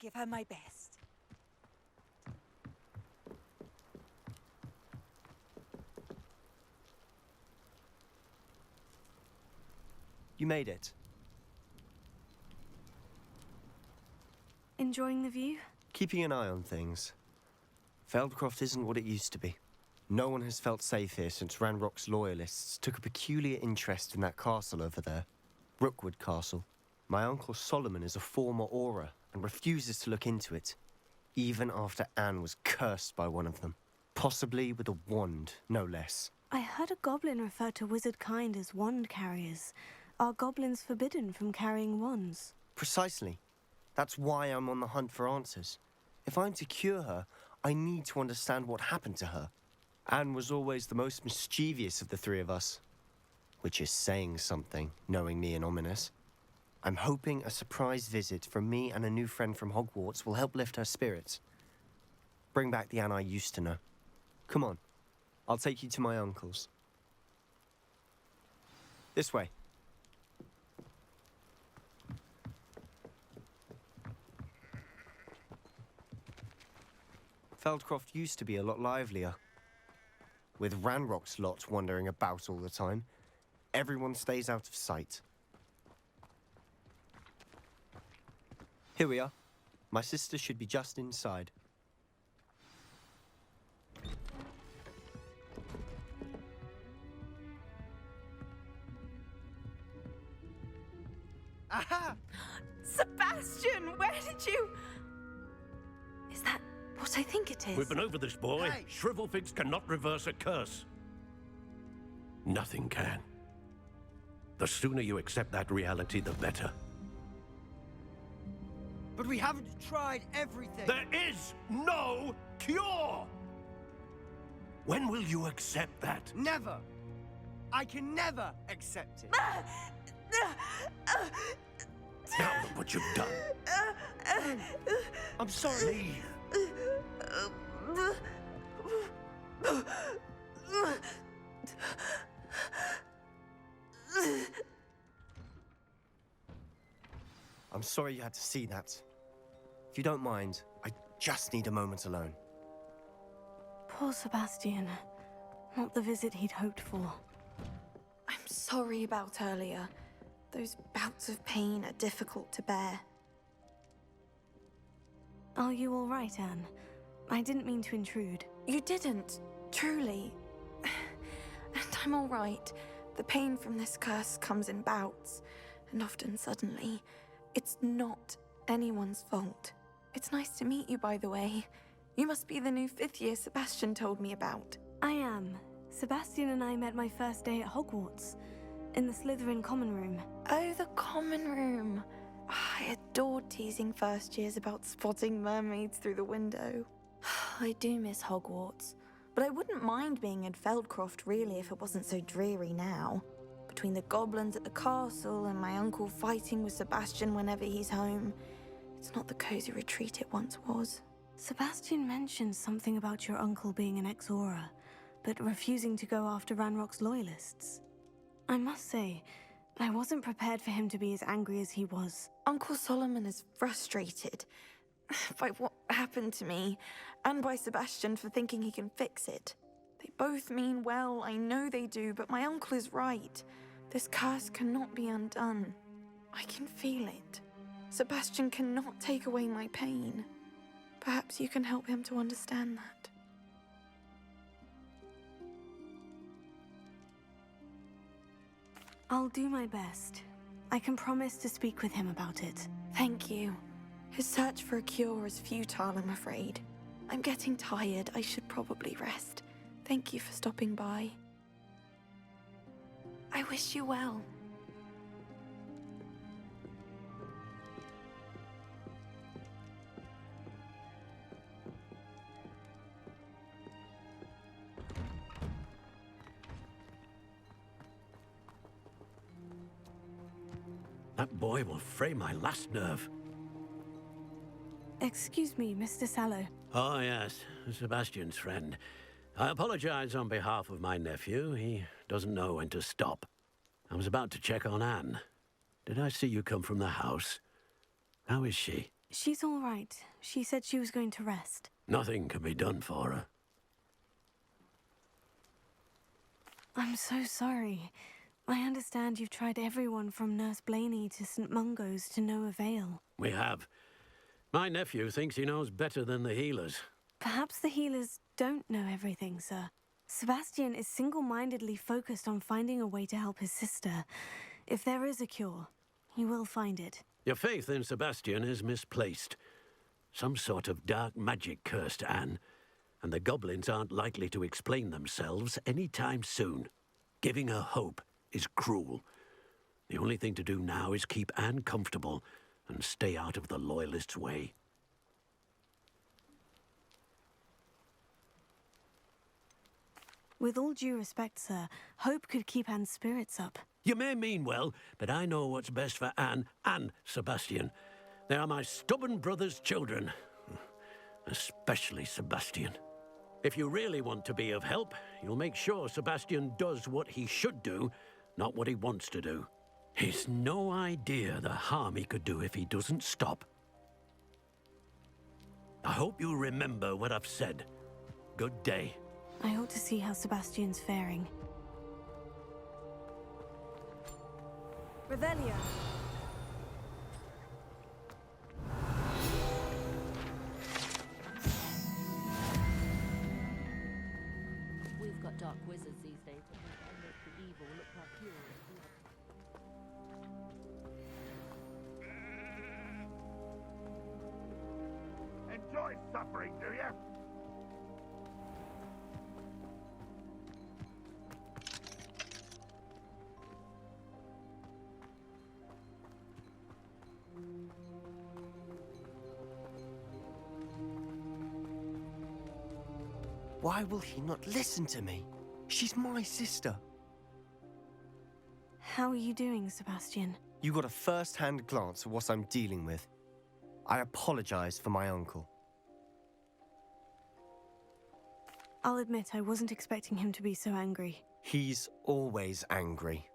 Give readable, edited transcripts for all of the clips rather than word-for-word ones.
give her my best. You made it. Enjoying the view? Keeping an eye on things. Feldcroft isn't what it used to be. No one has felt safe here since Ranrock's loyalists took a peculiar interest in that castle over there. Rookwood Castle. My uncle Solomon is a former Auror and refuses to look into it, even after Anne was cursed by one of them. Possibly with a wand, no less. I heard a goblin refer to wizard kind as wand carriers. Are goblins forbidden from carrying wands? Precisely. That's why I'm on the hunt for answers. If I'm to cure her, I need to understand what happened to her. Anne was always the most mischievous of the three of us. Which is saying something, knowing me and Ominous. I'm hoping a surprise visit from me and a new friend from Hogwarts will help lift her spirits. Bring back the Anne I used to know. Come on, I'll take you to my uncle's. This way. Feldcroft used to be a lot livelier. With Ranrock's lot wandering about all the time, everyone stays out of sight. Here we are. My sister should be just inside. Aha! Sebastian, where did you... Is that what I think it is? We've been over this, boy. Hey. Shrivelfigs cannot reverse a curse. Nothing can. The sooner you accept that reality, the better. But we haven't tried everything. There is no cure! When will you accept that? Never. I can never accept it. Now look what you've done. I'm sorry. I'm sorry you had to see that. If you don't mind, I just need a moment alone. Poor Sebastian. Not the visit he'd hoped for. I'm sorry about earlier. Those bouts of pain are difficult to bear. Are you all right, Anne? I didn't mean to intrude. You didn't, truly. And I'm all right. The pain from this curse comes in bouts, and often suddenly. It's not anyone's fault. It's nice to meet you, by the way. You must be the new 5th year Sebastian told me about. I am. Sebastian and I met my first day at Hogwarts, in the Slytherin common room. Oh, the common room. I adored teasing first years about spotting mermaids through the window. I do miss Hogwarts, but I wouldn't mind being in Feldcroft really if it wasn't so dreary now. Between the goblins at the castle and my uncle fighting with Sebastian whenever he's home, it's not the cozy retreat it once was. Sebastian mentioned something about your uncle being an ex-Auror, but refusing to go after Ranrock's loyalists. I must say, I wasn't prepared for him to be as angry as he was. Uncle Solomon is frustrated by what happened to me, and by Sebastian for thinking he can fix it. They both mean well, I know they do, but my uncle is right. This curse cannot be undone. I can feel it. Sebastian cannot take away my pain. Perhaps you can help him to understand that. I'll do my best. I can promise to speak with him about it. Thank you. His search for a cure is futile, I'm afraid. I'm getting tired. I should probably rest. Thank you for stopping by. I wish you well. That boy will fray my last nerve. Excuse me, Mr. Sallow. Oh, yes, Sebastian's friend. I apologize on behalf of my nephew. He doesn't know when to stop. I was about to check on Anne. Did I see you come from the house? How is she? She's all right. She said she was going to rest. Nothing can be done for her. I'm so sorry. I understand you've tried everyone from Nurse Blaney to St. Mungo's to no avail. We have. My nephew thinks he knows better than the healers. Perhaps the healers don't know everything, sir. Sebastian is single-mindedly focused on finding a way to help his sister. If there is a cure, he will find it. Your faith in Sebastian is misplaced. Some sort of dark magic cursed Anne, and the goblins aren't likely to explain themselves any time soon. Giving her hope is cruel. The only thing to do now is keep Anne comfortable and stay out of the Loyalists' way. With all due respect, sir, hope could keep Anne's spirits up. You may mean well, but I know what's best for Anne and Sebastian. They are my stubborn brother's children. Especially Sebastian. If you really want to be of help, you'll make sure Sebastian does what he should do, not what he wants to do. He's no idea the harm he could do if he doesn't stop. I hope you remember what I've said. Good day. I ought to see how Sebastian's faring. Revelio. We've got dark wizards these days that make the evil look like pure blood. Enjoy suffering, do you? Why will he not listen to me? She's my sister. How are you doing, Sebastian? You got a first-hand glance at what I'm dealing with. I apologize for my uncle. I'll admit I wasn't expecting him to be so angry. He's always angry.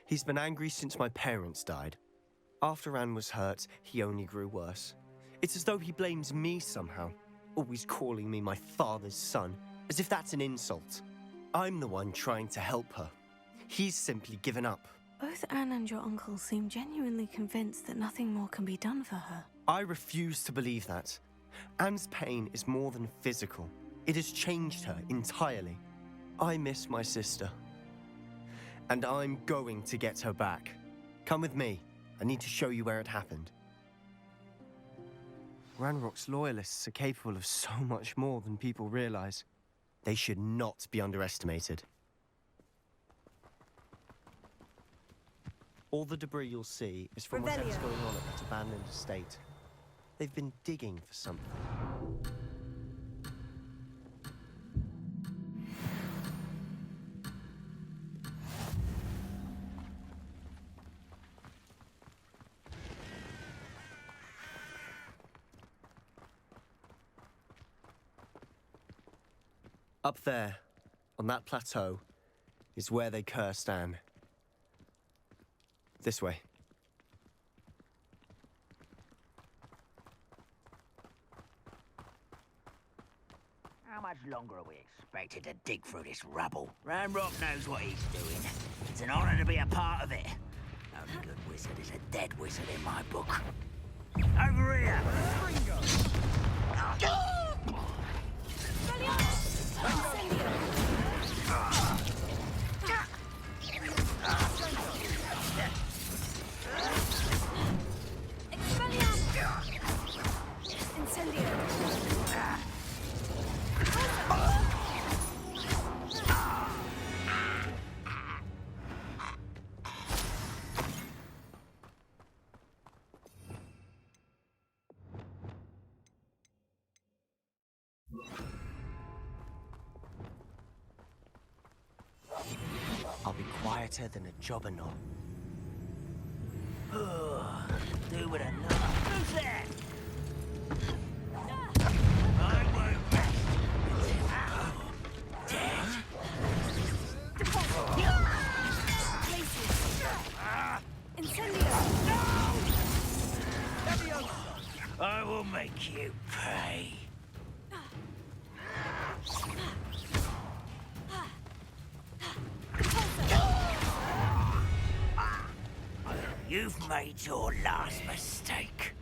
He's been angry since my parents died. After Anne was hurt, he only grew worse. It's as though he blames me somehow, always calling me my father's son, as if that's an insult. I'm the one trying to help her. He's simply given up. Both Anne and your uncle seem genuinely convinced that nothing more can be done for her. I refuse to believe that. Anne's pain is more than physical. It has changed her entirely. I miss my sister. And I'm going to get her back. Come with me. I need to show you where it happened. Ranrock's loyalists are capable of so much more than people realize. They should not be underestimated. All the debris you'll see is from whatever's going on at that abandoned estate. They've been digging for something. Up there, on that plateau, is where they cursed Anne. This way. How much longer are we expected to dig through this rubble? Ranrock knows what he's doing. It's an honor to be a part of it. Only good wizard is a dead wizard in my book. Over here! I'll be quieter than a jobberknoll. Do with another. Who's there? I won't rest until I'm dead. Leviosa! you pay. You've made your last mistake.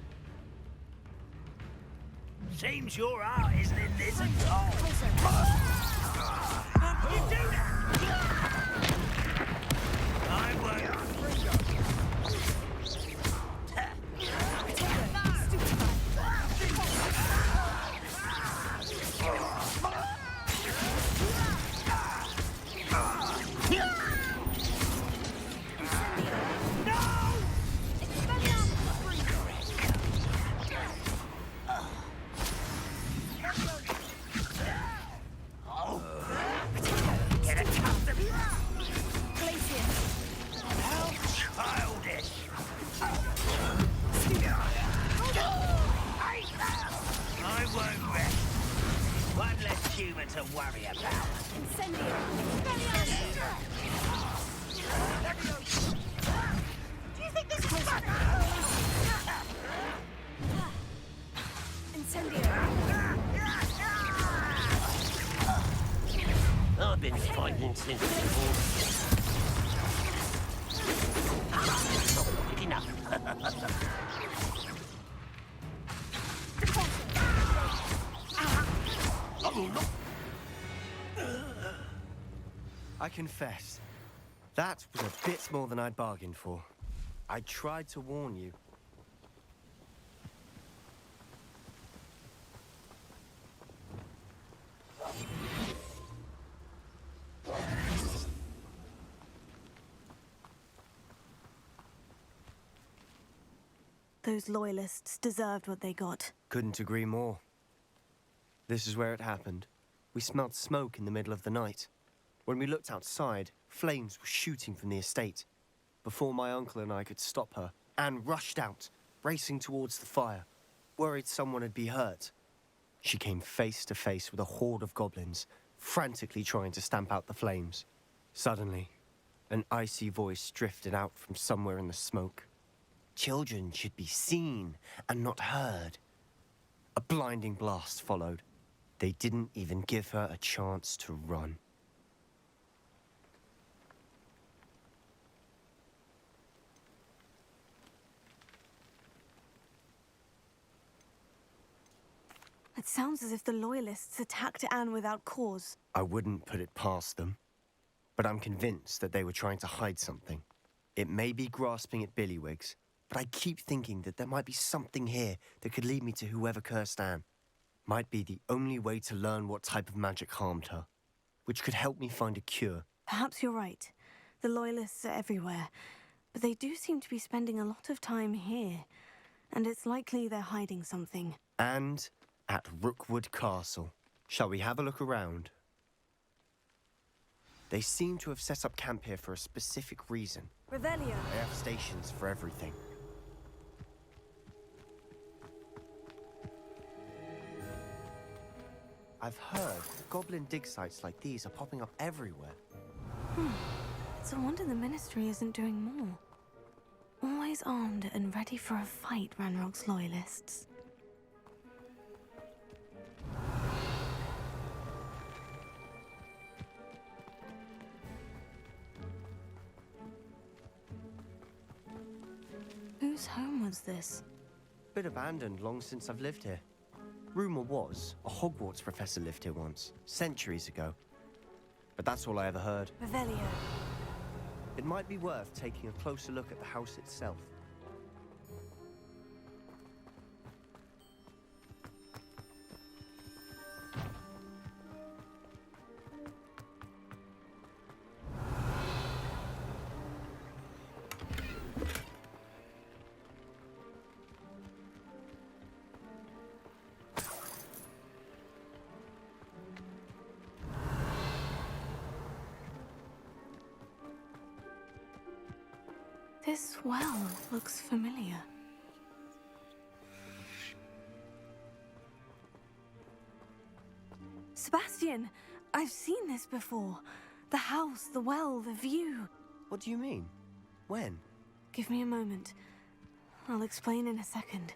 Seems your heart isn't in this at all. How can you do that? I won't. To worry about. Incendio! Do you think this is fun? Incendio! I've been fighting since before. Not quick enough. Oh, no. I confess, that was a bit more than I'd bargained for. I tried to warn you. Those loyalists deserved what they got. Couldn't agree more. This is where it happened. We smelled smoke in the middle of the night. When we looked outside, flames were shooting from the estate. Before my uncle and I could stop her, Anne rushed out, racing towards the fire, worried someone had been hurt. She came face to face with a horde of goblins, frantically trying to stamp out the flames. Suddenly, an icy voice drifted out from somewhere in the smoke. Children should be seen and not heard. A blinding blast followed. They didn't even give her a chance to run. It sounds as if the Loyalists attacked Anne without cause. I wouldn't put it past them, but I'm convinced that they were trying to hide something. It may be grasping at Billywigs, but I keep thinking that there might be something here that could lead me to whoever cursed Anne. Might be the only way to learn what type of magic harmed her, which could help me find a cure. Perhaps you're right. The Loyalists are everywhere, but they do seem to be spending a lot of time here, and it's likely they're hiding something. And at Rookwood Castle. Shall we have a look around? They seem to have set up camp here for a specific reason. Revelio. They have stations for everything. I've heard goblin dig sites like these are popping up everywhere. It's a wonder the Ministry isn't doing more. Always armed and ready for a fight, Ranrock's Loyalists. Whose home was this? Bit abandoned long since I've lived here. Rumour was a Hogwarts professor lived here once, centuries ago. But that's all I ever heard. Revelio. It might be worth taking a closer look at the house itself. This well looks familiar. Sebastian, I've seen this before. The house, the well, the view. What do you mean? When? Give me a moment. I'll explain in a second.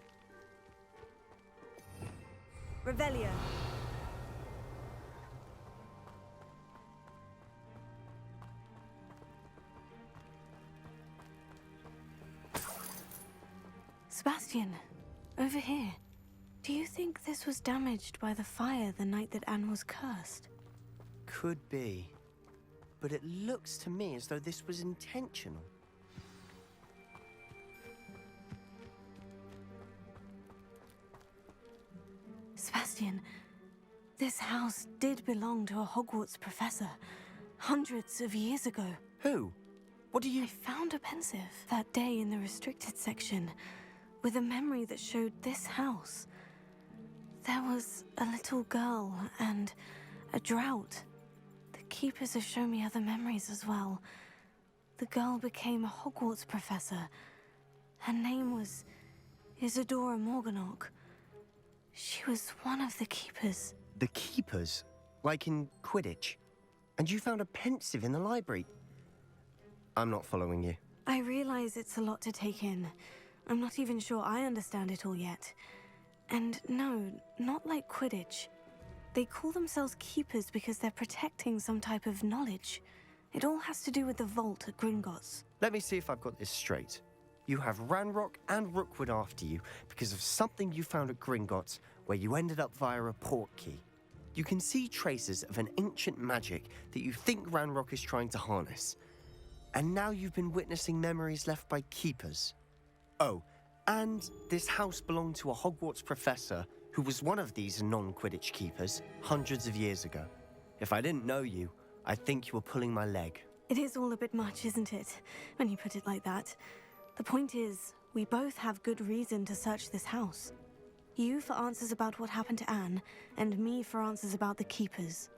Revelio. Sebastian, over here. Do you think this was damaged by the fire the night that Anne was cursed? Could be. But it looks to me as though this was intentional. Sebastian, this house did belong to a Hogwarts professor, hundreds of years ago. Who? What do you... I found a pensive that day in the restricted section with a memory that showed this house. There was a little girl and a drought. The keepers have shown me other memories as well. The girl became a Hogwarts professor. Her name was Isadora Morganach. She was one of the keepers. The keepers? Like in Quidditch? And you found a pensive in the library? I'm not following you. I realize it's a lot to take in. I'm not even sure I understand it all yet. And no, not like Quidditch. They call themselves keepers because they're protecting some type of knowledge. It all has to do with the vault at Gringotts. Let me see if I've got this straight. You have Ranrock and Rookwood after you because of something you found at Gringotts where you ended up via a portkey. You can see traces of an ancient magic that you think Ranrock is trying to harness. And now you've been witnessing memories left by keepers. Oh, and this house belonged to a Hogwarts professor who was one of these non-Quidditch keepers hundreds of years ago. If I didn't know you, I'd think you were pulling my leg. It is all a bit much, isn't it, when you put it like that? The point is, we both have good reason to search this house. You for answers about what happened to Anne, and me for answers about the keepers.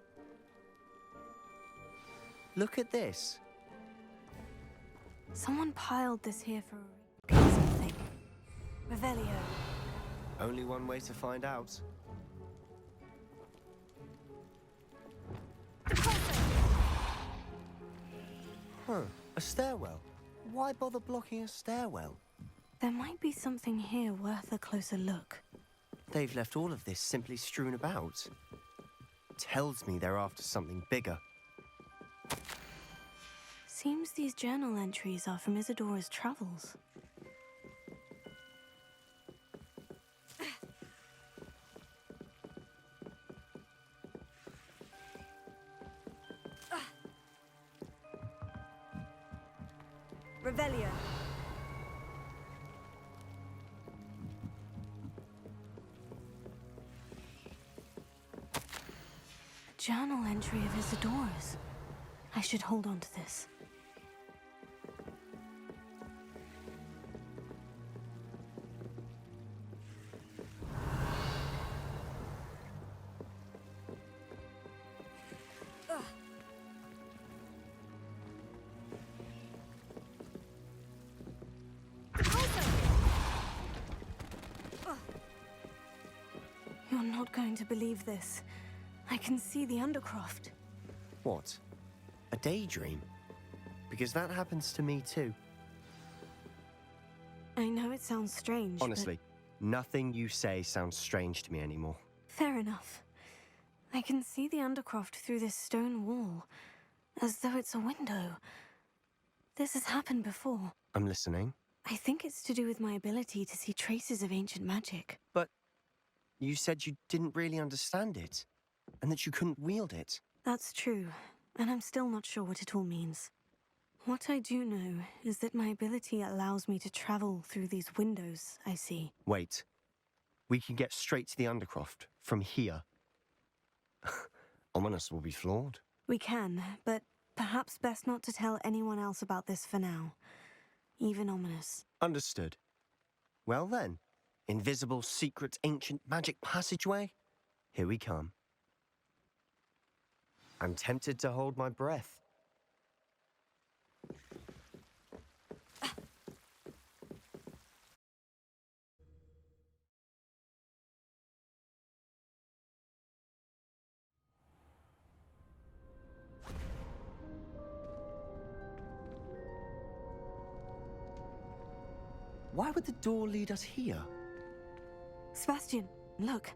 Look at this. Someone piled this here for something. Revelio. Only one way to find out. Huh, a stairwell. Why bother blocking a stairwell? There might be something here worth a closer look. They've left all of this simply strewn about. Tells me they're after something bigger. Seems these journal entries are from Isadora's travels. Revelio. A journal entry of Isadora's. I should hold on to this. You're not going to believe this. I can see the Undercroft. What? A daydream? Because that happens to me too. I know it sounds strange, Honestly, nothing you say sounds strange to me anymore. but fair enough. I can see the Undercroft through this stone wall, as though it's a window. This has happened before. I'm listening. I think it's to do with my ability to see traces of ancient magic. But you said you didn't really understand it, and that you couldn't wield it. That's true, and I'm still not sure what it all means. What I do know is that my ability allows me to travel through these windows I see. Wait. We can get straight to the Undercroft from here. Ominous will be floored. We can, but perhaps best not to tell anyone else about this for now. Even Ominous. Understood. Well then, invisible, secret, ancient magic passageway? Here we come. I'm tempted to hold my breath. Why would the door lead us here? Sebastian, look.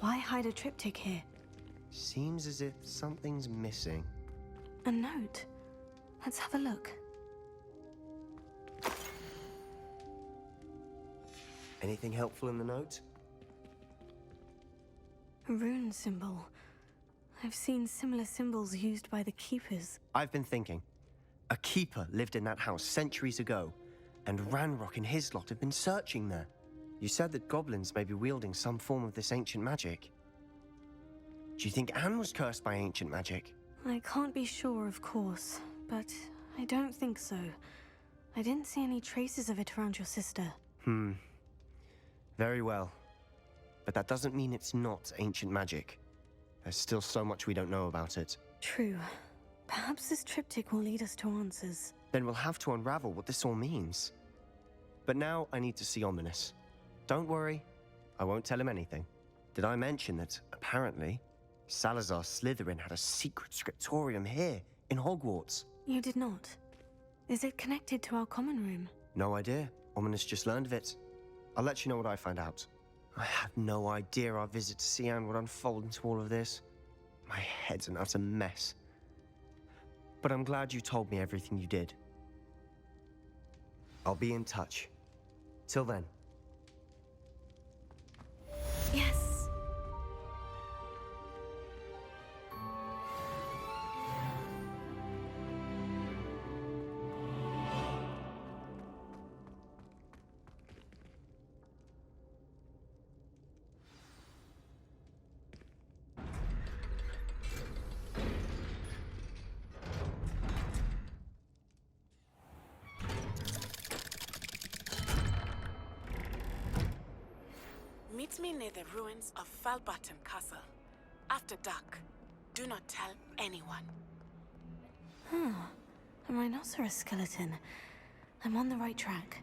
Why hide a triptych here? Seems as if something's missing. A note. Let's have a look. Anything helpful in the note? A rune symbol. I've seen similar symbols used by the keepers. I've been thinking. A keeper lived in that house centuries ago, and Ranrock and his lot have been searching there. You said that goblins may be wielding some form of this ancient magic. Do you think Anne was cursed by ancient magic? I can't be sure, of course, but I don't think so. I didn't see any traces of it around your sister. Very well. But that doesn't mean it's not ancient magic. There's still so much we don't know about it. True. Perhaps this triptych will lead us to answers. Then we'll have to unravel what this all means. But now I need to see Ominous. Don't worry, I won't tell him anything. Did I mention that, apparently, Salazar Slytherin had a secret scriptorium here, in Hogwarts? You did not. Is it connected to our common room? No idea. Ominous just learned of it. I'll let you know what I find out. I had no idea our visit to see Anne would unfold into all of this. My head's an utter mess. But I'm glad you told me everything you did. I'll be in touch. Till then. Yes. Meet me near the ruins of Falbottom Castle. After dark. Do not tell anyone. A rhinoceros skeleton. I'm on the right track.